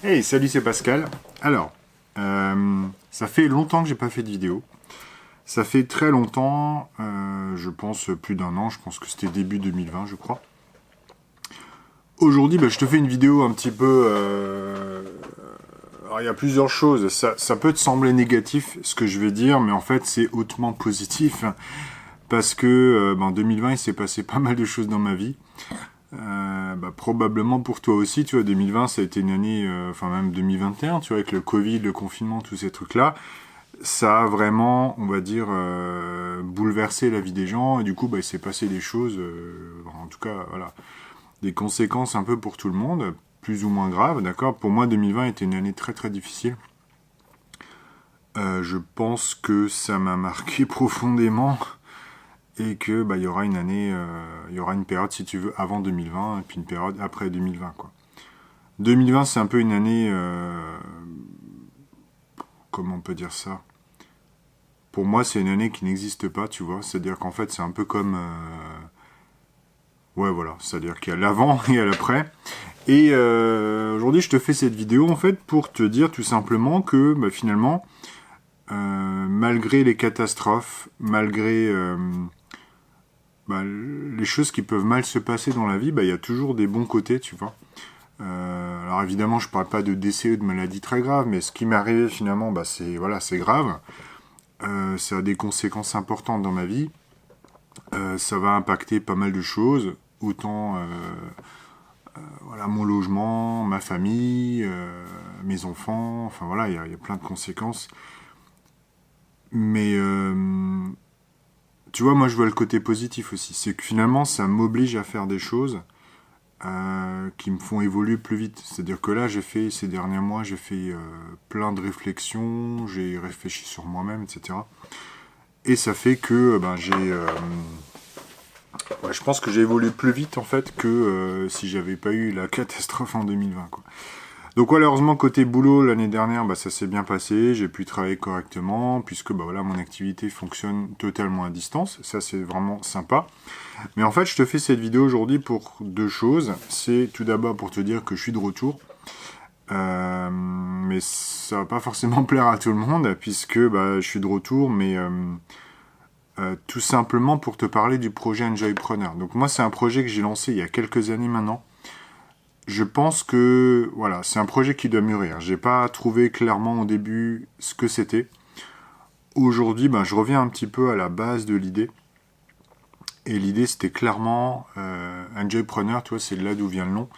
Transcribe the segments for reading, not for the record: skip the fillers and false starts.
Hey, salut, c'est Pascal. Alors, ça fait longtemps que j'ai pas fait de vidéo. Ça fait très longtemps, je pense plus d'un an, je pense que c'était début 2020, je crois. Aujourd'hui, je te fais une vidéo un petit peu... Alors, il y a plusieurs choses. Ça peut te sembler négatif, ce que je vais dire, mais en fait, c'est hautement positif. Parce que en 2020, il s'est passé pas mal de choses dans ma vie. Probablement pour toi aussi, tu vois, 2020 ça a été une année, enfin même 2021, tu vois, avec le Covid, le confinement, tous ces trucs-là, ça a vraiment, on va dire, bouleversé la vie des gens, et du coup, il s'est passé des choses, en tout cas, voilà, des conséquences un peu pour tout le monde, plus ou moins graves, d'accord. Pour moi, 2020 était une année très très difficile. Je pense que ça m'a marqué profondément, et que il y aura une année, il y aura une période, si tu veux, avant 2020, et puis une période après 2020, quoi. 2020, c'est un peu une année, comment on peut dire ça? Pour moi, c'est une année qui n'existe pas, tu vois. C'est-à-dire qu'en fait, c'est un peu comme, ouais, voilà. C'est-à-dire qu'il y a l'avant et il y a l'après. Et aujourd'hui, je te fais cette vidéo en fait pour te dire tout simplement que finalement, malgré les catastrophes, malgré les choses qui peuvent mal se passer dans la vie, il y a toujours des bons côtés, tu vois. Alors évidemment, je parle pas de décès ou de maladies très graves, mais ce qui m'est arrivé finalement, c'est voilà, c'est grave. Ça a des conséquences importantes dans ma vie. Ça va impacter pas mal de choses, autant voilà, mon logement, ma famille, mes enfants, enfin voilà, il y a plein de conséquences. Mais tu vois, moi je vois le côté positif aussi. C'est que finalement, ça m'oblige à faire des choses qui me font évoluer plus vite. C'est-à-dire que là, ces derniers mois, j'ai fait plein de réflexions, j'ai réfléchi sur moi-même, etc. Et ça fait que je pense que j'ai évolué plus vite en fait que si j'avais pas eu la catastrophe en 2020, quoi. Donc voilà, heureusement côté boulot l'année dernière, ça s'est bien passé, j'ai pu travailler correctement puisque voilà, mon activité fonctionne totalement à distance, ça c'est vraiment sympa. Mais en fait, je te fais cette vidéo aujourd'hui pour deux choses. C'est tout d'abord pour te dire que je suis de retour. Mais ça va pas forcément plaire à tout le monde puisque je suis de retour, mais tout simplement pour te parler du projet Enjoypreneur. Donc moi, c'est un projet que j'ai lancé il y a quelques années maintenant. Je pense que voilà, c'est un projet qui doit mûrir. J'ai pas trouvé clairement au début ce que c'était. Aujourd'hui, je reviens un petit peu à la base de l'idée. Et l'idée, c'était clairement Enjoypreneur, tu vois, c'est là d'où vient le nom.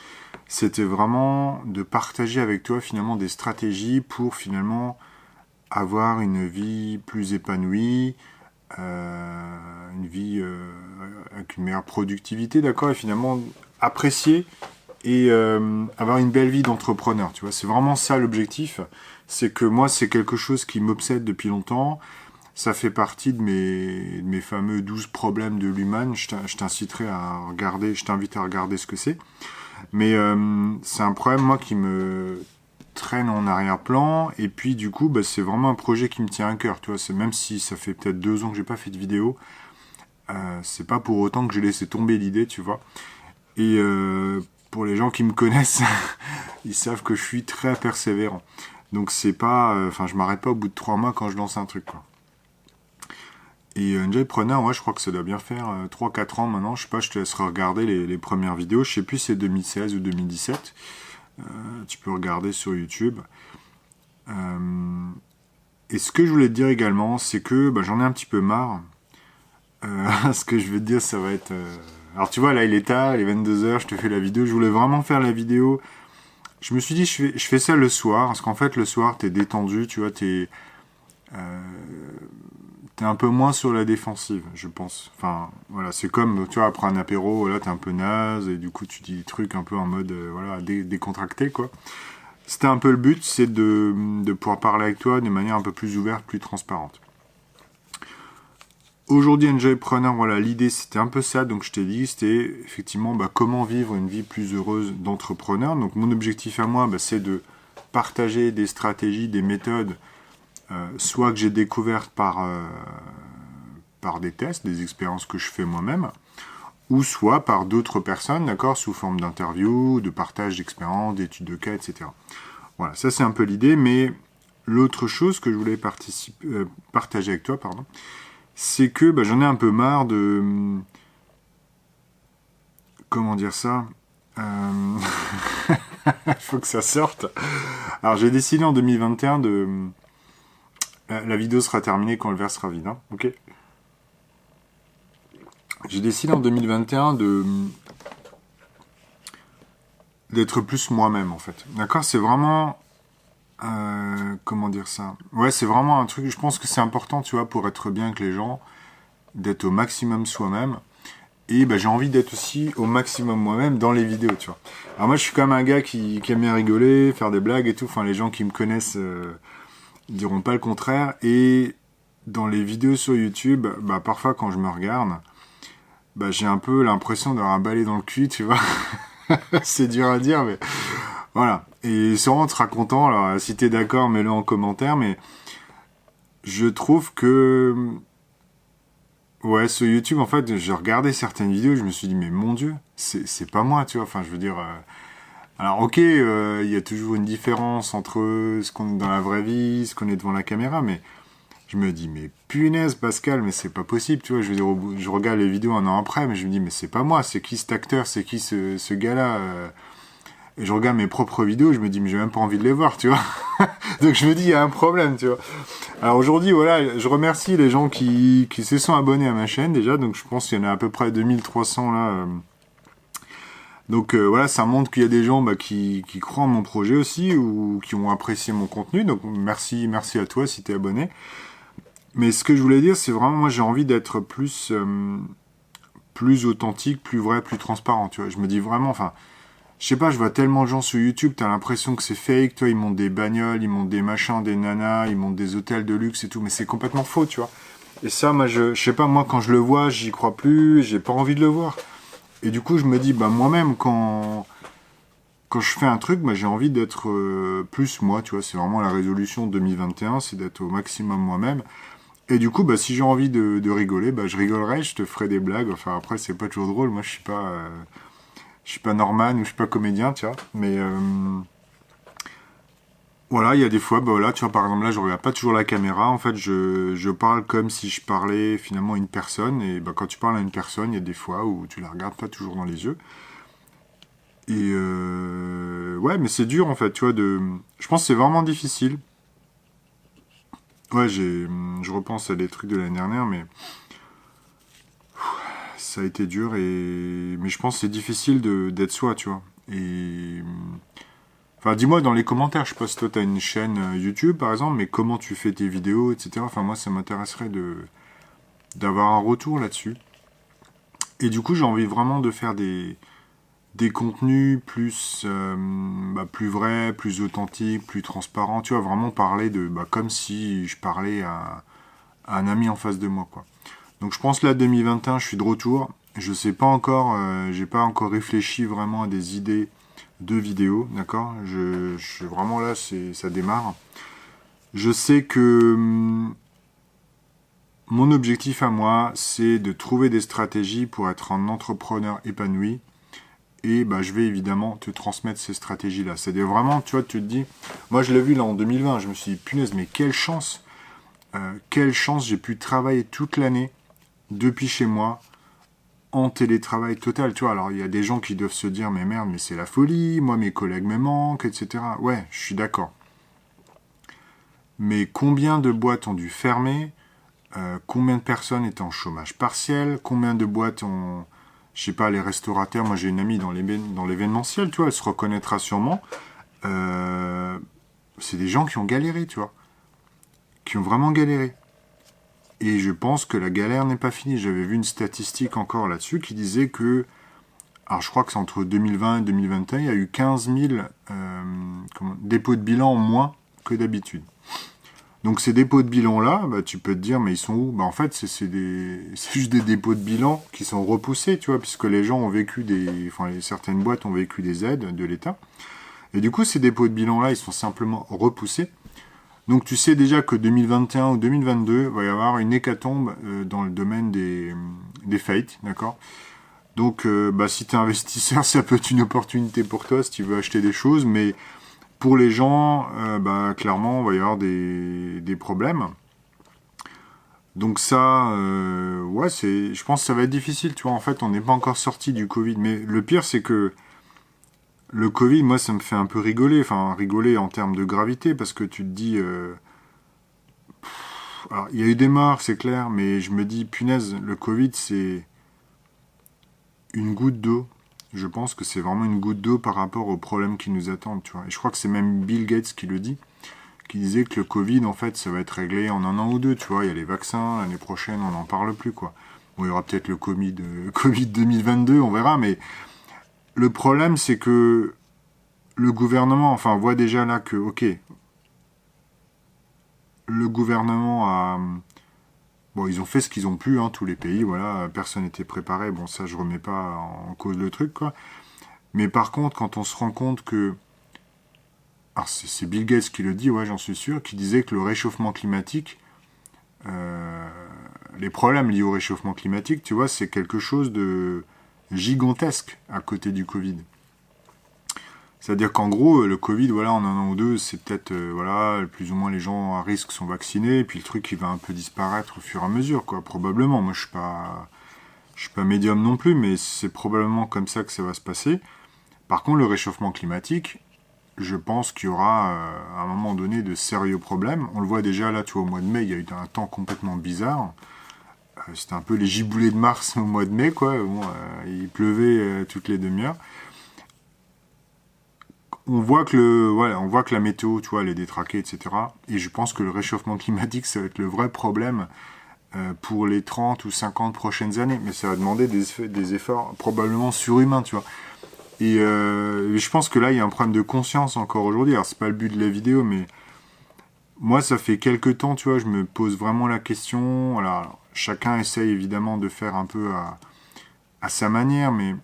C'était vraiment de partager avec toi finalement des stratégies pour finalement avoir une vie plus épanouie, une vie avec une meilleure productivité, d'accord, et finalement apprécier et avoir une belle vie d'entrepreneur, tu vois. C'est vraiment ça l'objectif. C'est que moi, c'est quelque chose qui m'obsède depuis longtemps. Ça fait partie de mes fameux 12 problèmes de l'humain. Je t'inciterai à regarder, je t'invite à regarder ce que c'est. Mais c'est un problème, moi, qui me traîne en arrière-plan. Et puis, du coup, c'est vraiment un projet qui me tient à cœur. Tu vois, c'est même si ça fait peut-être 2 ans que j'ai pas fait de vidéo, c'est pas pour autant que j'ai laissé tomber l'idée, tu vois. Et pour les gens qui me connaissent, ils savent que je suis très persévérant. Donc c'est pas, je m'arrête pas au bout de 3 mois quand je lance un truc, quoi. Et Enjoypreneur, ouais, je crois que ça doit bien faire 3-4 ans maintenant. Je sais pas, je te laisserai regarder les premières vidéos. Je sais plus si c'est 2016 ou 2017. Tu peux regarder sur YouTube. Et ce que je voulais te dire également, c'est que j'en ai un petit peu marre. Ce que je veux te dire, ça va être... Alors tu vois, là il est tard, il est 22h, je te fais la vidéo. Je voulais vraiment faire la vidéo. Je me suis dit, je fais ça le soir. Parce qu'en fait, le soir, t'es détendu, tu vois, t'es un peu moins sur la défensive, je pense. Enfin, voilà, c'est comme, tu vois, après un apéro, voilà, t'es un peu naze, et du coup, tu dis des trucs un peu en mode, voilà, décontracté, quoi. C'était un peu le but, c'est de pouvoir parler avec toi de manière un peu plus ouverte, plus transparente. Aujourd'hui, Enjoypreneur, voilà, l'idée, c'était un peu ça, donc je t'ai dit, c'était effectivement, comment vivre une vie plus heureuse d'entrepreneur. Donc, mon objectif à moi, c'est de partager des stratégies, des méthodes, soit que j'ai découvertes par des tests, des expériences que je fais moi-même, ou soit par d'autres personnes, d'accord, sous forme d'interviews, de partage d'expériences, d'études de cas, etc. Voilà, ça c'est un peu l'idée, mais l'autre chose que je voulais partager avec toi, pardon, c'est que bah, j'en ai un peu marre de... Comment dire ça Il faut que ça sorte. Alors j'ai décidé en 2021 de... La vidéo sera terminée quand le verre sera vide, hein, ok. J'ai décidé en 2021 d'être plus moi-même, en fait. D'accord. C'est vraiment... comment dire ça? Ouais, c'est vraiment un truc, je pense que c'est important, tu vois, pour être bien avec les gens, d'être au maximum soi-même. Et bah, j'ai envie d'être aussi au maximum moi-même dans les vidéos, tu vois. Alors moi, je suis quand même un gars qui aime bien rigoler, faire des blagues et tout. Enfin, les gens qui me connaissent diront pas le contraire. Et dans les vidéos sur YouTube, bah, parfois quand je me regarde, bah, j'ai un peu l'impression d'avoir un balai dans le cul, tu vois. C'est dur à dire, mais voilà. Et sûrement, tu seras content. Alors, si t'es d'accord, mets-le en commentaire. Mais je trouve que... Ouais, sur YouTube, en fait, j'ai regardé certaines vidéos, je me suis dit, mais mon Dieu, c'est pas moi, tu vois. Enfin, je veux dire... Alors, ok, il y a toujours une différence entre ce qu'on est dans la vraie vie, ce qu'on est devant la caméra, mais je me dis, mais punaise, Pascal, mais c'est pas possible, tu vois. Je veux dire, je regarde les vidéos un an après, mais je me dis, mais c'est pas moi, c'est qui cet acteur, c'est qui ce gars-là Et je regarde mes propres vidéos, je me dis, mais j'ai même pas envie de les voir, tu vois. Donc je me dis, il y a un problème, tu vois. Alors aujourd'hui, voilà, je remercie les gens qui se sont abonnés à ma chaîne déjà, donc je pense qu'il y en a à peu près 2300 là. Donc voilà, ça montre qu'il y a des gens bah, qui croient en mon projet aussi, ou qui ont apprécié mon contenu, donc merci à toi si t'es abonné. Mais ce que je voulais dire, c'est vraiment, moi j'ai envie d'être plus authentique, plus vrai, plus transparent, tu vois. Je me dis vraiment, enfin... Je sais pas, je vois tellement de gens sur YouTube, t'as l'impression que c'est fake, toi, ils montent des bagnoles, ils montent des machins, des nanas, ils montent des hôtels de luxe et tout, mais c'est complètement faux, tu vois. Et ça, moi, je sais pas, moi, quand je le vois, j'y crois plus, j'ai pas envie de le voir. Et du coup, je me dis, bah, moi-même, quand je fais un truc, bah, j'ai envie d'être plus moi, tu vois. C'est vraiment la résolution 2021, c'est d'être au maximum moi-même. Et du coup, bah, si j'ai envie de rigoler, bah, je rigolerai, je te ferai des blagues. Enfin, après, c'est pas toujours drôle, moi, je suis pas Norman ou je suis pas comédien, tu vois. Mais voilà, il y a des fois, bah voilà, tu vois, par exemple là, je regarde pas toujours la caméra. En fait, je parle comme si je parlais finalement à une personne. Et bah, quand tu parles à une personne, il y a des fois où tu la regardes pas toujours dans les yeux. Et ouais, mais c'est dur en fait, tu vois. Je pense que c'est vraiment difficile. Ouais, je repense à des trucs de l'année dernière, mais ça a été dur. Mais je pense que c'est difficile d'être soi, tu vois. Et enfin, dis-moi dans les commentaires, je sais pas si toi t'as une chaîne YouTube par exemple, mais comment tu fais tes vidéos, etc. Enfin, moi ça m'intéresserait d'avoir un retour là-dessus. Et du coup, j'ai envie vraiment de faire des contenus plus vrais, plus authentiques, plus transparents. Tu vois, vraiment parler comme si je parlais à un ami en face de moi, quoi. Donc je pense là 2021, je suis de retour. Je sais pas encore, j'ai pas encore réfléchi vraiment à des idées de vidéos, d'accord. Vraiment là, ça démarre. Je sais que mon objectif à moi, c'est de trouver des stratégies pour être un entrepreneur épanoui. Et bah, je vais évidemment te transmettre ces stratégies-là. C'est-à-dire vraiment, tu vois, tu te dis, moi je l'ai vu là en 2020, je me suis dit, punaise, mais quelle chance j'ai pu travailler toute l'année depuis chez moi, en télétravail total, tu vois. Alors, il y a des gens qui doivent se dire, mais merde, mais c'est la folie, moi, mes collègues me manquent, etc. Ouais, je suis d'accord. Mais combien de boîtes ont dû fermer? Combien de personnes étaient en chômage partiel? Combien de boîtes ont... Je sais pas, les restaurateurs, moi j'ai une amie dans l'événementiel, tu vois, elle se reconnaîtra sûrement. C'est des gens qui ont galéré, tu vois. Qui ont vraiment galéré. Et je pense que la galère n'est pas finie. J'avais vu une statistique encore là-dessus qui disait que, alors je crois que c'est entre 2020 et 2021, il y a eu 15 000 dépôts de bilan en moins que d'habitude. Donc ces dépôts de bilan-là, bah, tu peux te dire, mais ils sont où? Bah, en fait, c'est juste des dépôts de bilan qui sont repoussés, tu vois, puisque les gens ont vécu certaines boîtes ont vécu des aides de l'État. Et du coup, ces dépôts de bilan-là, ils sont simplement repoussés. Donc tu sais déjà que 2021 ou 2022, il va y avoir une hécatombe dans le domaine des faillites, d'accord? Donc si tu es investisseur, ça peut être une opportunité pour toi si tu veux acheter des choses, mais pour les gens, clairement, il va y avoir des problèmes. Donc ça, ouais, je pense que ça va être difficile, tu vois. En fait, on n'est pas encore sorti du Covid. Mais le pire, c'est que le Covid, moi, ça me fait un peu rigoler. Enfin, rigoler en termes de gravité, parce que tu te dis... alors, il y a eu des morts, c'est clair, mais je me dis, punaise, le Covid, c'est une goutte d'eau. Je pense que c'est vraiment une goutte d'eau par rapport aux problèmes qui nous attendent, tu vois. Et je crois que c'est même Bill Gates qui le dit, qui disait que le Covid, en fait, ça va être réglé en 1 an ou 2, tu vois. Il y a les vaccins, l'année prochaine, on n'en parle plus, quoi. Bon, il y aura peut-être le Covid 2022, on verra, mais le problème, c'est que le gouvernement, enfin, on voit déjà là que, ok, le gouvernement a... Bon, ils ont fait ce qu'ils ont pu, hein, tous les pays, voilà, personne n'était préparé, bon, ça, je remets pas en cause le truc, quoi. Mais par contre, quand on se rend compte que... Alors, c'est Bill Gates qui le dit, ouais, j'en suis sûr, qui disait que le réchauffement climatique, les problèmes liés au réchauffement climatique, tu vois, c'est quelque chose de gigantesque à côté du Covid. C'est-à-dire qu'en gros, le Covid, voilà, en 1 an ou 2, c'est peut-être, voilà, plus ou moins les gens à risque sont vaccinés, et puis le truc, il va un peu disparaître au fur et à mesure, quoi, probablement. Moi, je suis pas médium non plus, mais c'est probablement comme ça que ça va se passer. Par contre, le réchauffement climatique, je pense qu'il y aura, à un moment donné, de sérieux problèmes. On le voit déjà, là, tu vois, au mois de mai, il y a eu un temps complètement bizarre. C'était un peu les giboulées de Mars au mois de mai, quoi. Bon, il pleuvait toutes les demi-heures. On voit que la météo, tu vois, elle est détraquée, etc. Et je pense que le réchauffement climatique, ça va être le vrai problème pour les 30 ou 50 prochaines années. Mais ça va demander des efforts probablement surhumains, tu vois. Et je pense que là, il y a un problème de conscience encore aujourd'hui. Alors, c'est pas le but de la vidéo, mais moi, ça fait quelques temps, tu vois, je me pose vraiment la question. Alors, chacun essaye évidemment de faire un peu à sa manière, mais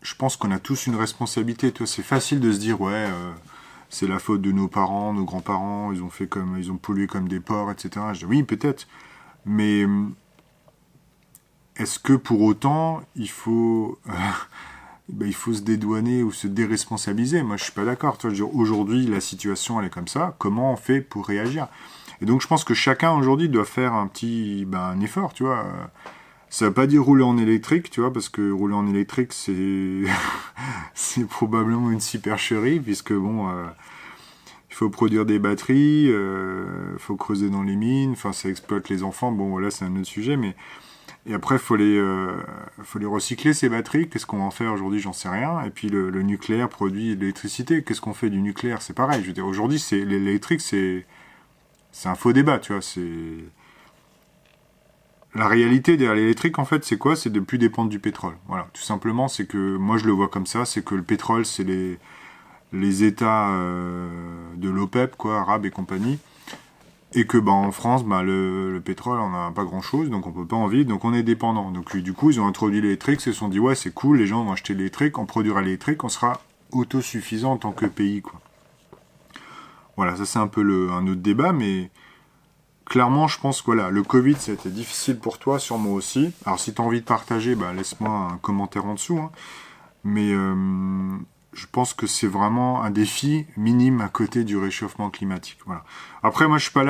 je pense qu'on a tous une responsabilité. Toi, c'est facile de se dire, ouais, c'est la faute de nos parents, nos grands-parents, ils ont pollué comme des porcs, etc. Je dis, oui, peut-être, mais est-ce que pour autant, il faut se dédouaner ou se déresponsabiliser? Moi, je suis pas d'accord. Tu vois, je veux dire, aujourd'hui, la situation, elle est comme ça. Comment on fait pour réagir? Et donc, je pense que chacun aujourd'hui doit faire un effort, tu vois. Ça veut pas dire rouler en électrique, tu vois, parce que rouler en électrique, c'est c'est probablement une supercherie, puisque bon, il faut produire des batteries, faut creuser dans les mines, enfin, ça exploite les enfants. Bon, voilà, c'est un autre sujet, mais et après, faut les recycler, ces batteries. Qu'est-ce qu'on va en faire aujourd'hui? J'en sais rien. Et puis, le nucléaire produit de l'électricité. Qu'est-ce qu'on fait du nucléaire? C'est pareil. Je veux dire, aujourd'hui, l'électrique, c'est un faux débat, tu vois. La réalité derrière l'électrique, en fait, c'est quoi? C'est de plus dépendre du pétrole. Voilà. Tout simplement, c'est que, moi, je le vois comme ça, c'est que le pétrole, c'est les États de l'OPEP, quoi, arabes et compagnie. Et que en France, le pétrole, on n'a pas grand-chose, donc on peut pas en vivre, donc on est dépendant. Donc du coup, ils ont introduit l'électrique, ils se sont dit, ouais, c'est cool, les gens vont acheter l'électrique, on produira l'électrique, on sera autosuffisant en tant que pays, quoi. Voilà, ça c'est un peu un autre débat, mais clairement, je pense que voilà, le Covid, ça a été difficile pour toi, sur moi aussi. Alors si tu as envie de partager, laisse-moi un commentaire en dessous, hein. Mais je pense que c'est vraiment un défi minime à côté du réchauffement climatique. Voilà. Après, moi, je suis pas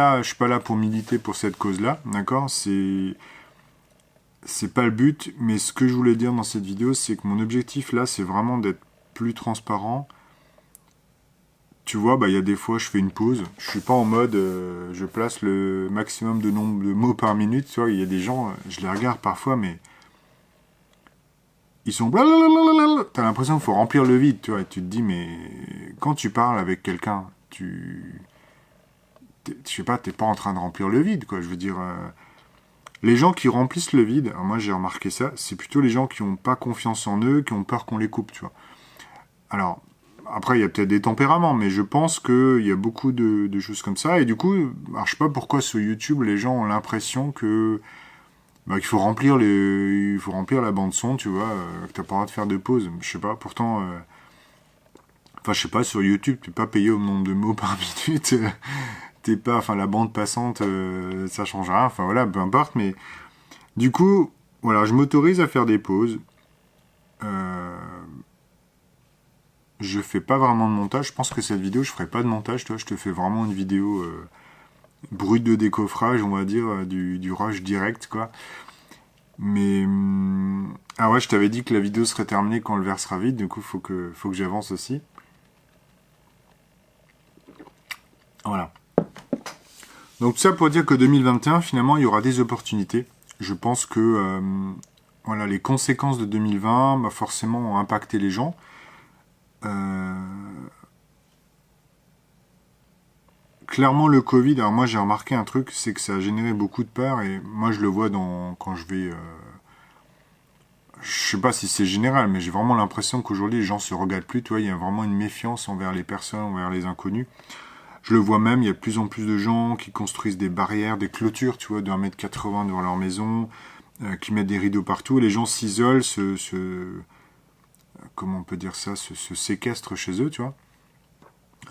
là pour militer pour cette cause-là, d'accord? C'est pas le but, mais ce que je voulais dire dans cette vidéo, c'est que mon objectif là, c'est vraiment d'être plus transparent. Tu vois, il y a des fois, je fais une pause. Je suis pas en mode, je place le maximum de nombre de mots par minute. Tu vois, il y a des gens, je les regarde parfois, mais ils sont blablabla. T'as l'impression qu'il faut remplir le vide, tu vois. Et tu te dis, mais quand tu parles avec quelqu'un, je sais pas, t'es pas en train de remplir le vide, quoi. Je veux dire, les gens qui remplissent le vide, alors moi j'ai remarqué ça, c'est plutôt les gens qui ont pas confiance en eux, qui ont peur qu'on les coupe, tu vois. Alors, après, il y a peut-être des tempéraments, mais je pense qu'il y a beaucoup de choses comme ça. Et du coup, alors, je sais pas pourquoi sur YouTube, les gens ont l'impression que qu'il faut remplir la bande son, tu vois, que t'as pas le droit de faire de pause. Je sais pas, pourtant, enfin, je sais pas, sur YouTube, t'es pas payé au nombre de mots par minute. T'es pas, enfin, la bande passante, ça change rien. Enfin, voilà, peu importe. Mais du coup, voilà, je m'autorise à faire des pauses. je fais pas vraiment de montage. Je pense que cette vidéo, je ferai pas de montage, tu vois. Je te fais vraiment une vidéo brute de décoffrage, on va dire, du rush direct, quoi. Mais ah ouais, je t'avais dit que la vidéo serait terminée quand le verre sera vide, du coup faut que j'avance aussi. Voilà. Donc tout ça pour dire que 2021, finalement, il y aura des opportunités. Je pense que voilà, les conséquences de 2020 bah, forcément ont impacté les gens. Euh, Clairement, le Covid, alors moi j'ai remarqué un truc, c'est que ça a généré beaucoup de peur et moi je le vois quand je vais. Je sais pas si c'est général, mais j'ai vraiment l'impression qu'aujourd'hui les gens se regardent plus. Tu vois, il y a vraiment une méfiance envers les personnes, envers les inconnus. Je le vois même, il y a de plus en plus de gens qui construisent des barrières, des clôtures, tu vois, de 1,80 m devant leur maison, qui mettent des rideaux partout. Les gens s'isolent, comment on peut dire ça, se séquestrent chez eux, tu vois.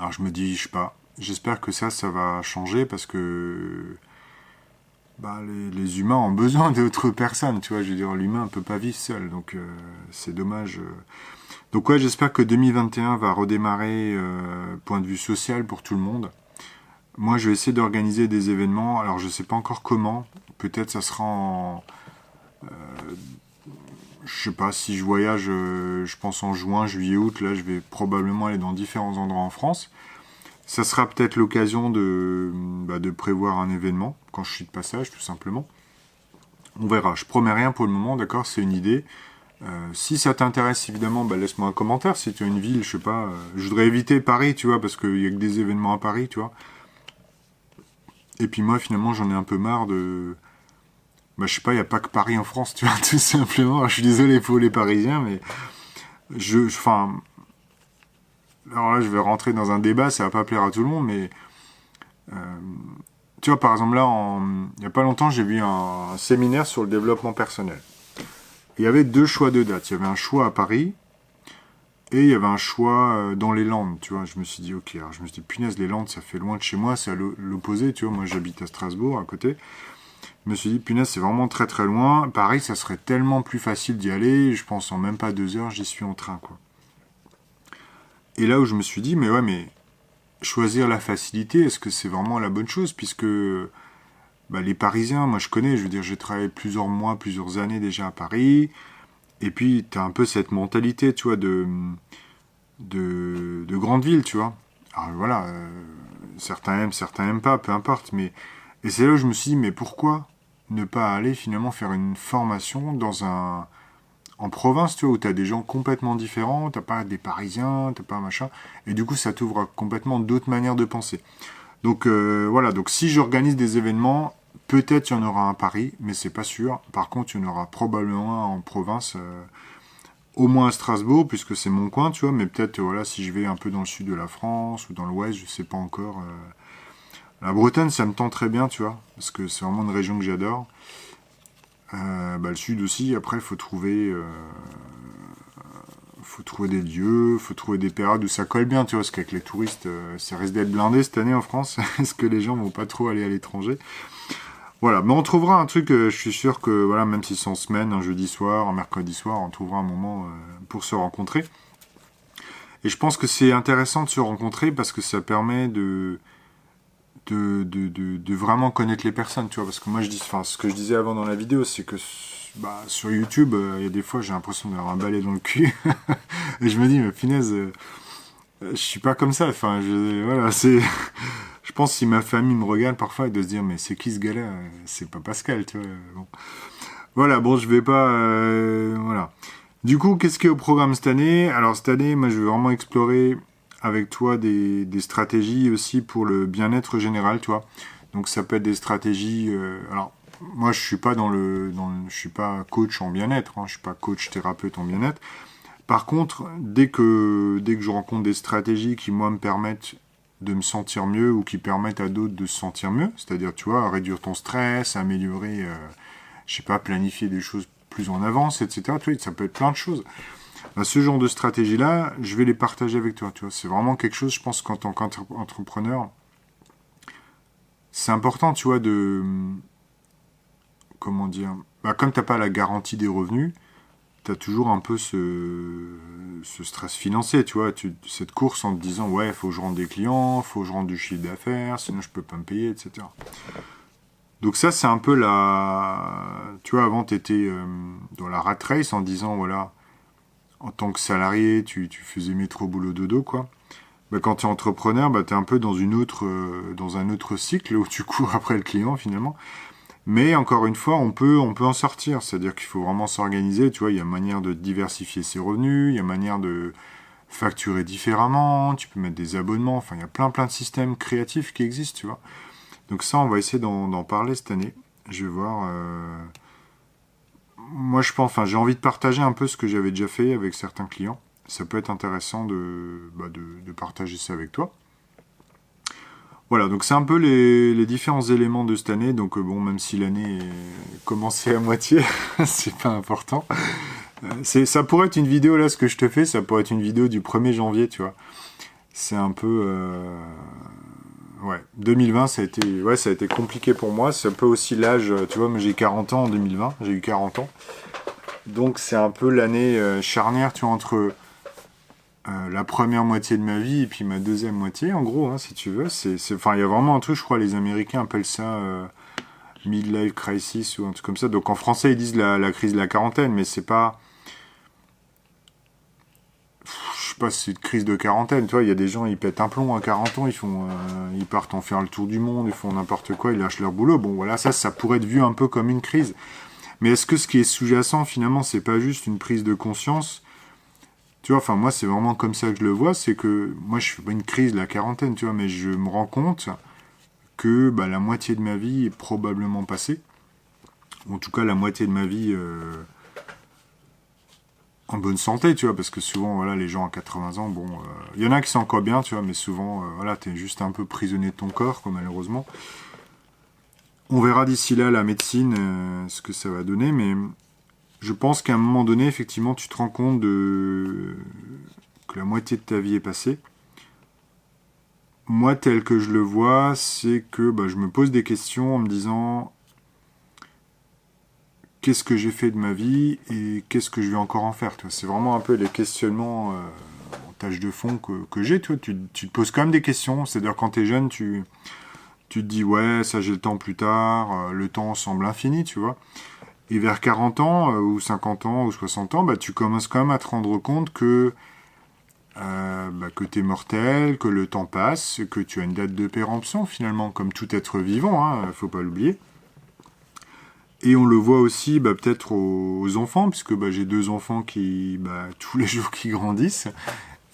Alors je me dis, je sais pas, j'espère que ça va changer parce que bah, les humains ont besoin d'autres personnes, tu vois. Je veux dire, l'humain ne peut pas vivre seul, donc c'est dommage. Donc ouais, j'espère que 2021 va redémarrer point de vue social pour tout le monde. Moi, je vais essayer d'organiser des événements. Alors, je sais pas encore comment. Peut-être ça sera en... Je sais pas, si je voyage, je pense en juin, juillet, août, là, je vais probablement aller dans différents endroits en France. Ça sera peut-être l'occasion de prévoir un événement, quand je suis de passage, tout simplement. On verra. Je promets rien pour le moment, d'accord? C'est une idée. Si ça t'intéresse, évidemment, bah, laisse-moi un commentaire. Si tu as une ville, je sais pas... je voudrais éviter Paris, tu vois, parce qu'il y a que des événements à Paris, tu vois. Et puis moi, finalement, j'en ai un peu marre de... Bah, je sais pas, il n'y a pas que Paris en France, tu vois, tout simplement. Alors, je suis désolé pour les Parisiens, mais enfin, alors là, je vais rentrer dans un débat, ça va pas plaire à tout le monde, mais tu vois, par exemple, là, il y a pas longtemps, j'ai vu un séminaire sur le développement personnel. Il y avait deux choix de date. Il y avait un choix à Paris et il y avait un choix dans les Landes, tu vois. Je me suis dit, ok, alors je me suis dit, punaise, les Landes, ça fait loin de chez moi, c'est à l'opposé, tu vois. Moi, j'habite à Strasbourg, à côté. Je me suis dit, punaise, c'est vraiment très très loin. Paris, ça serait tellement plus facile d'y aller. Je pense en même pas 2 heures, j'y suis en train, quoi. Et là où je me suis dit, mais ouais, mais choisir la facilité, est-ce que c'est vraiment la bonne chose? Puisque bah, les Parisiens, moi je connais, je veux dire, j'ai travaillé plusieurs mois, plusieurs années déjà à Paris. Et puis, t'as un peu cette mentalité, tu vois, de grande ville, tu vois. Alors voilà, certains aiment pas, peu importe. Mais et c'est là où je me suis dit, mais pourquoi ne pas aller finalement faire une formation en province, tu vois, où t'as des gens complètement différents, t'as pas des Parisiens, t'as pas un machin, et du coup ça t'ouvre à complètement d'autres manières de penser. Donc voilà, donc si j'organise des événements, peut-être il y en aura un à Paris, mais c'est pas sûr. Par contre, il y en aura probablement un en province, au moins à Strasbourg, puisque c'est mon coin, tu vois, mais peut-être voilà, si je vais un peu dans le sud de la France ou dans l'ouest, je sais pas encore. La Bretagne, ça me tente très bien, tu vois, parce que c'est vraiment une région que j'adore. Bah, le sud aussi, après, faut trouver des lieux, faut trouver des périodes où ça colle bien, tu vois, parce qu'avec les touristes, ça risque d'être blindé cette année en France, parce que les gens vont pas trop aller à l'étranger. Voilà, mais on trouvera un truc, je suis sûr que, voilà, même si c'est en semaine, un jeudi soir, un mercredi soir, on trouvera un moment pour se rencontrer. Et je pense que c'est intéressant de se rencontrer parce que ça permet de vraiment connaître les personnes, tu vois, parce que moi, enfin, ce que je disais avant dans la vidéo, c'est que bah, sur YouTube, il y a des fois, j'ai l'impression d'avoir un balai dans le cul, et je me dis, mais punaise, je suis pas comme ça, enfin, voilà, c'est... Je pense que si ma famille me regarde parfois, elle doit se dire, mais c'est qui ce gars-là? C'est pas Pascal, tu vois. Bon. Voilà, bon, je vais pas... voilà. Du coup, qu'est-ce qui est au programme cette année? Alors, cette année, moi, je vais vraiment explorer avec toi des stratégies aussi pour le bien-être général, tu vois. Donc, ça peut être des stratégies... alors, moi, je suis pas je suis pas coach en bien-être, hein, je suis pas coach thérapeute en bien-être. Par contre, dès que je rencontre des stratégies qui, moi, me permettent de me sentir mieux ou qui permettent à d'autres de se sentir mieux, c'est-à-dire, tu vois, réduire ton stress, améliorer, je sais pas, planifier des choses plus en avance, etc. Tu vois, ça peut être plein de choses. Ben, ce genre de stratégie-là, je vais les partager avec toi, tu vois. C'est vraiment quelque chose, je pense, qu'en tant qu'entrepreneur, c'est important, tu vois, comment dire, bah, comme t'as pas la garantie des revenus, t'as toujours un peu ce stress financier, tu vois, cette course en te disant, ouais, il faut que je rende des clients, faut que je rende du chiffre d'affaires, sinon je peux pas me payer, etc. Donc ça, c'est un peu tu vois, avant, t'étais dans la rat race en disant, voilà, en tant que salarié, tu faisais métro, boulot, dodo, quoi. Bah, quand tu es entrepreneur, bah, tu es un peu dans un autre cycle où tu cours après le client, finalement. Mais encore une fois, on peut en sortir. C'est-à-dire qu'il faut vraiment s'organiser. Tu vois, il y a manière de diversifier ses revenus, il y a manière de facturer différemment, tu peux mettre des abonnements. Enfin, il y a plein de systèmes créatifs qui existent, tu vois. Donc ça, on va essayer d'en parler cette année. Je vais voir. Moi, je pense, enfin, j'ai envie de partager un peu ce que j'avais déjà fait avec certains clients. Ça peut être intéressant de partager ça avec toi. Voilà, donc c'est un peu les différents éléments de cette année. Donc bon, même si l'année est commencée à moitié, c'est pas important. Ça pourrait être une vidéo, là, ce que je te fais, ça pourrait être une vidéo du 1er janvier, tu vois. C'est un peu... ouais, 2020, ça a été compliqué pour moi. C'est un peu aussi l'âge, tu vois, moi j'ai 40 ans en 2020, j'ai eu 40 ans. Donc c'est un peu l'année charnière, tu vois, entre la première moitié de ma vie et puis ma deuxième moitié, en gros, hein, si tu veux. Enfin, il y a vraiment un truc, je crois, les Américains appellent ça midlife crisis ou un truc comme ça. Donc en français, ils disent la crise de la quarantaine, mais c'est pas... Je sais pas si c'est une crise de quarantaine, tu vois, il y a des gens, ils pètent un plomb à 40 ans, ils partent en faire le tour du monde, ils font n'importe quoi, ils lâchent leur boulot. Bon, voilà, ça pourrait être vu un peu comme une crise. Mais est-ce que ce qui est sous-jacent, finalement, c'est pas juste une prise de conscience? Tu vois, enfin, moi, c'est vraiment comme ça que je le vois, c'est que moi, je fais pas une crise de la quarantaine, tu vois, mais je me rends compte que bah, la moitié de ma vie est probablement passée. En tout cas, la moitié de ma vie en bonne santé, tu vois, parce que souvent, voilà, les gens à 80 ans, bon, il y en a qui sont encore bien, tu vois, mais souvent, voilà, t'es juste un peu prisonnier de ton corps, quoi, malheureusement. On verra d'ici là la médecine, ce que ça va donner, mais je pense qu'à un moment donné, effectivement, tu te rends compte que la moitié de ta vie est passée. Moi, tel que je le vois, c'est que bah, je me pose des questions en me disant qu'est-ce que j'ai fait de ma vie et qu'est-ce que je vais encore en faire. C'est vraiment un peu les questionnements en tâche de fond que j'ai. Tu te poses quand même des questions. C'est-à-dire quand tu es jeune, tu te dis ouais, ça j'ai le temps plus tard, le temps semble infini, tu vois. Et vers 40 ans, ou 50 ans, ou 60 ans, bah, tu commences quand même à te rendre compte que tu es mortel, que le temps passe, que tu as une date de péremption finalement, comme tout être vivant, hein, faut pas l'oublier. Et on le voit aussi bah, peut-être aux enfants, puisque bah, j'ai 2 enfants qui, bah, tous les jours qui grandissent.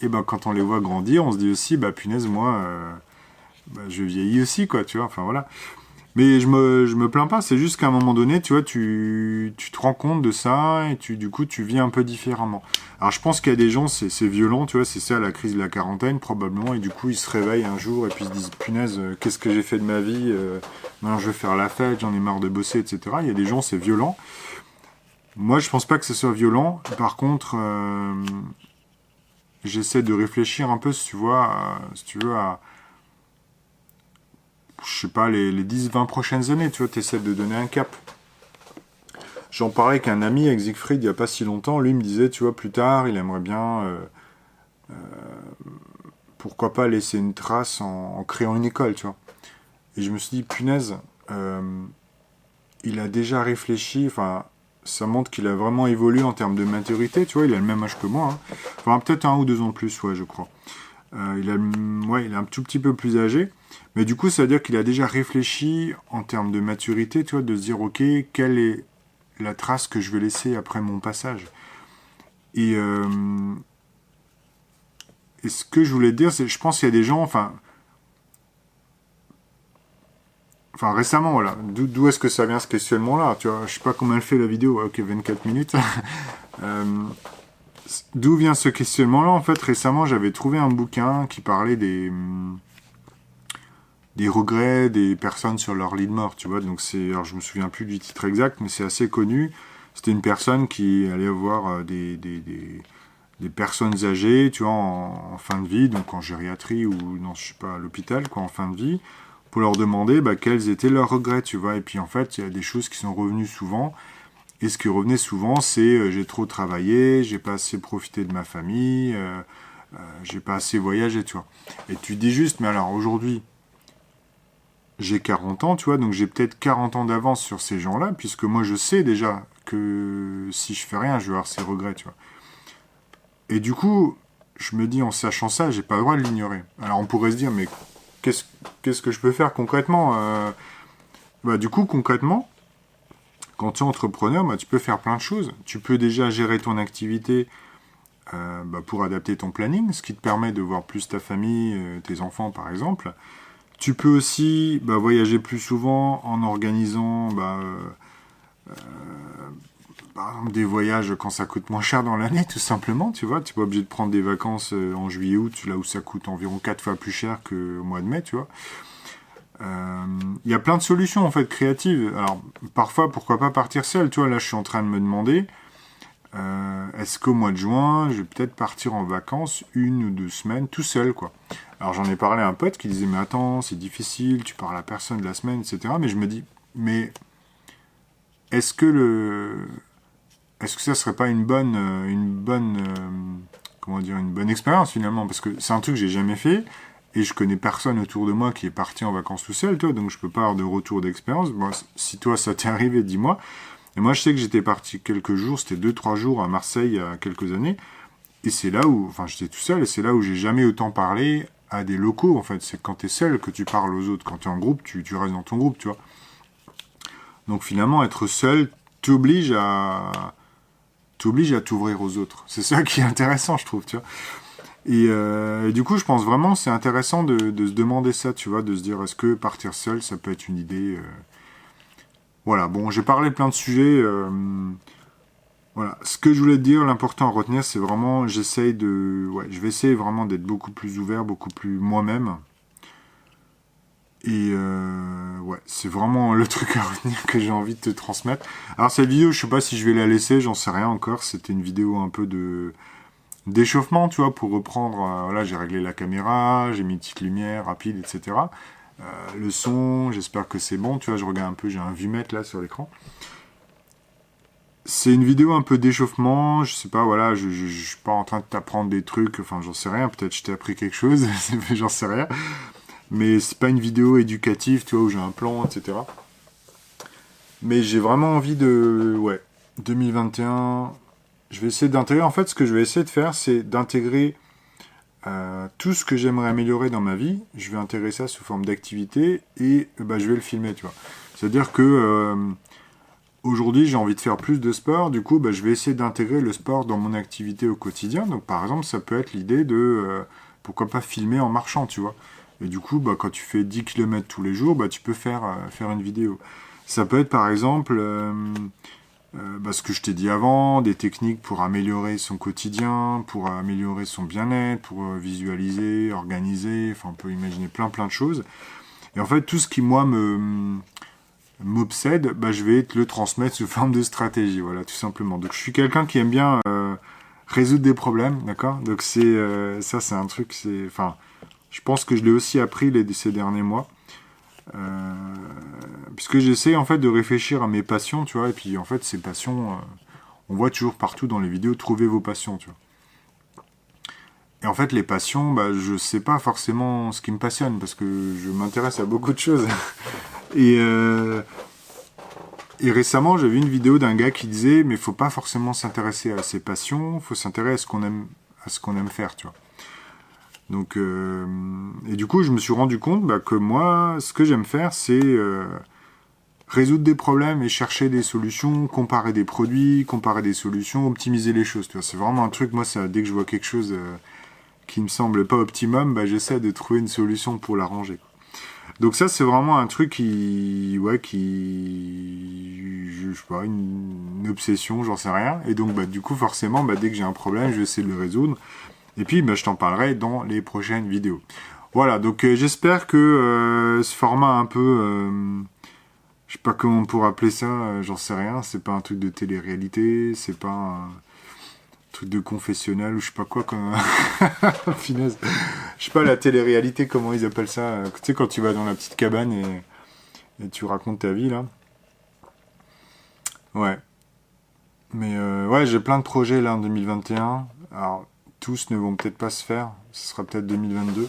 Et bah, quand on les voit grandir, on se dit aussi, bah punaise, moi, bah, je vieillis aussi, quoi, tu vois, enfin voilà. Mais je me plains pas, c'est juste qu'à un moment donné, tu vois, tu te rends compte de ça et du coup, tu vis un peu différemment. Alors, je pense qu'il y a des gens, c'est violent, tu vois, c'est ça la crise de la quarantaine, probablement, et du coup, ils se réveillent un jour et puis ils se disent, punaise, qu'est-ce que j'ai fait de ma vie maintenant, je vais faire la fête, j'en ai marre de bosser, etc. Il y a des gens, c'est violent. Moi, je pense pas que ce soit violent. Par contre, j'essaie de réfléchir un peu, si tu vois, si tu veux, je sais pas, les 10-20 prochaines années, tu vois, t'essaies de donner un cap. J'en parlais avec un ami, avec Siegfried, il n'y a pas si longtemps. Lui me disait, tu vois, plus tard, il aimerait bien, pourquoi pas laisser une trace en créant une école, tu vois. Et je me suis dit, punaise, il a déjà réfléchi, enfin, ça montre qu'il a vraiment évolué en termes de maturité, tu vois, il a le même âge que moi. Hein. Enfin, peut-être 1 ou 2 ans de plus, ouais, je crois. Il est un tout petit peu plus âgé. Mais du coup, ça veut dire qu'il a déjà réfléchi en termes de maturité, tu vois, de se dire, ok, quelle est la trace que je vais laisser après mon passage. Et ce que je voulais te dire, c'est je pense qu'il y a des gens, enfin récemment, voilà, d'où est-ce que ça vient ce questionnement-là, tu vois, je sais pas comment elle fait la vidéo, ok, 24 minutes. D'où vient ce questionnement-là, en fait, récemment, j'avais trouvé un bouquin qui parlait des regrets des personnes sur leur lit de mort, tu vois. Donc alors je me souviens plus du titre exact, mais c'est assez connu. C'était une personne qui allait voir des personnes âgées, tu vois, en fin de vie, donc en gériatrie ou non, je sais pas, à l'hôpital, quoi, en fin de vie, pour leur demander bah, quels étaient leurs regrets, tu vois. Et puis en fait, il y a des choses qui sont revenues souvent. Et ce qui revenait souvent, c'est j'ai trop travaillé, j'ai pas assez profité de ma famille, j'ai pas assez voyagé, tu vois. Et tu dis juste, mais alors aujourd'hui, j'ai 40 ans, tu vois, donc j'ai peut-être 40 ans d'avance sur ces gens-là, puisque moi je sais déjà que si je fais rien, je vais avoir ces regrets, tu vois. Et du coup, je me dis, en sachant ça, j'ai pas le droit de l'ignorer. Alors on pourrait se dire, mais qu'est-ce qu'est-ce que je peux faire concrètement du coup, concrètement, quand tu es entrepreneur, tu peux faire plein de choses. Tu peux déjà gérer ton activité pour adapter ton planning, ce qui te permet de voir plus ta famille, tes enfants par exemple. Tu peux aussi voyager plus souvent en organisant par exemple, des voyages quand ça coûte moins cher dans l'année, tout simplement, tu vois. Tu n'es pas obligé de prendre des vacances en juillet-août, là où ça coûte environ 4 fois plus cher que au mois de mai, tu vois. Il y a plein de solutions, en fait, créatives. Alors, parfois, pourquoi pas partir seul, tu vois. Là, je suis en train de me demander, est-ce qu'au mois de juin, je vais peut-être partir en vacances 1 ou 2 semaines tout seul, quoi. Alors, j'en ai parlé à un pote qui disait, mais attends, c'est difficile, tu parles à personne de la semaine, etc. Mais je me dis, mais est-ce que est-ce que ça serait pas comment dire, une bonne expérience finalement, parce que c'est un truc que j'ai jamais fait et je connais personne autour de moi qui est parti en vacances tout seul, toi, donc je peux pas avoir de retour d'expérience. Bon, si toi ça t'est arrivé, dis-moi. Et moi je sais que j'étais parti quelques jours, c'était 2, 3 jours à Marseille il y a quelques années, et c'est là où, enfin j'étais tout seul et c'est là où j'ai jamais autant parlé à des locaux en fait. C'est quand t'es seul que tu parles aux autres. Quand t'es en groupe, tu restes dans ton groupe, tu vois. Donc finalement être seul t'oblige à t'ouvrir aux autres. C'est ça qui est intéressant, je trouve, tu vois. Et du coup, je pense vraiment c'est intéressant de se demander ça, tu vois, de se dire est-ce que partir seul, ça peut être une idée. Voilà, bon, j'ai parlé plein de sujets. Voilà, ce que je voulais te dire, l'important à retenir, c'est vraiment, je vais essayer vraiment d'être beaucoup plus ouvert, beaucoup plus moi-même. Et ouais, c'est vraiment le truc à retenir que j'ai envie de te transmettre. Alors cette vidéo, je sais pas si je vais la laisser, j'en sais rien encore. C'était une vidéo un peu d'échauffement, tu vois, pour reprendre. Voilà, j'ai réglé la caméra, j'ai mis une petite lumière rapide, etc. Le son, j'espère que c'est bon. Tu vois, je regarde un peu, j'ai un vumètre là sur l'écran. C'est une vidéo un peu d'échauffement. Je sais pas, voilà, je suis pas en train de t'apprendre des trucs. Enfin, j'en sais rien. Peut-être je t'ai appris quelque chose, j'en sais rien. Mais c'est pas une vidéo éducative, tu vois, où j'ai un plan, etc. Mais j'ai vraiment envie ouais, 2021, je vais essayer d'intégrer, en fait, ce que je vais essayer de faire, c'est d'intégrer tout ce que j'aimerais améliorer dans ma vie, je vais intégrer ça sous forme d'activité, et je vais le filmer, tu vois. C'est-à-dire que aujourd'hui, j'ai envie de faire plus de sport, du coup, je vais essayer d'intégrer le sport dans mon activité au quotidien. Donc, par exemple, ça peut être l'idée de, pourquoi pas filmer en marchant, tu vois. Et du coup, quand tu fais 10 km tous les jours, tu peux faire une vidéo. Ça peut être par exemple ce que je t'ai dit avant, des techniques pour améliorer son quotidien, pour améliorer son bien-être, pour visualiser, organiser, enfin on peut imaginer plein de choses. Et en fait, tout ce qui moi m'obsède, je vais te le transmettre sous forme de stratégie, voilà, tout simplement. Donc je suis quelqu'un qui aime bien résoudre des problèmes, d'accord. Donc ça c'est un truc, enfin, je pense que je l'ai aussi appris ces derniers mois. Puisque j'essaie en fait de réfléchir à mes passions, tu vois, et puis en fait ces passions, on voit toujours partout dans les vidéos, trouvez vos passions, tu vois. Et en fait les passions, je sais pas forcément ce qui me passionne, parce que je m'intéresse à beaucoup de choses. et, et récemment j'ai vu une vidéo d'un gars qui disait, mais faut pas forcément s'intéresser à ses passions, faut s'intéresser à ce qu'on aime faire, tu vois. Donc, et du coup, je me suis rendu compte que moi, ce que j'aime faire, c'est résoudre des problèmes et chercher des solutions, comparer des produits, comparer des solutions, optimiser les choses. Tu vois, c'est vraiment un truc, moi, ça, dès que je vois quelque chose qui me semble pas optimum, j'essaie de trouver une solution pour l'arranger. Donc ça, c'est vraiment un truc je sais pas, une obsession, j'en sais rien. Et donc, du coup, forcément, dès que j'ai un problème, je vais essayer de le résoudre. Et puis, je t'en parlerai dans les prochaines vidéos. Voilà, donc j'espère que ce format un peu... je sais pas comment on pourrait appeler ça, j'en sais rien. C'est pas un truc de télé-réalité, c'est pas un truc de confessionnal ou je sais pas quoi comme... Finesse. Je sais pas, la télé-réalité, comment ils appellent ça. Tu sais, quand tu vas dans la petite cabane et tu racontes ta vie, là. Ouais. Mais ouais, j'ai plein de projets là en 2021. Alors, tous ne vont peut-être pas se faire. Ce sera peut-être 2022.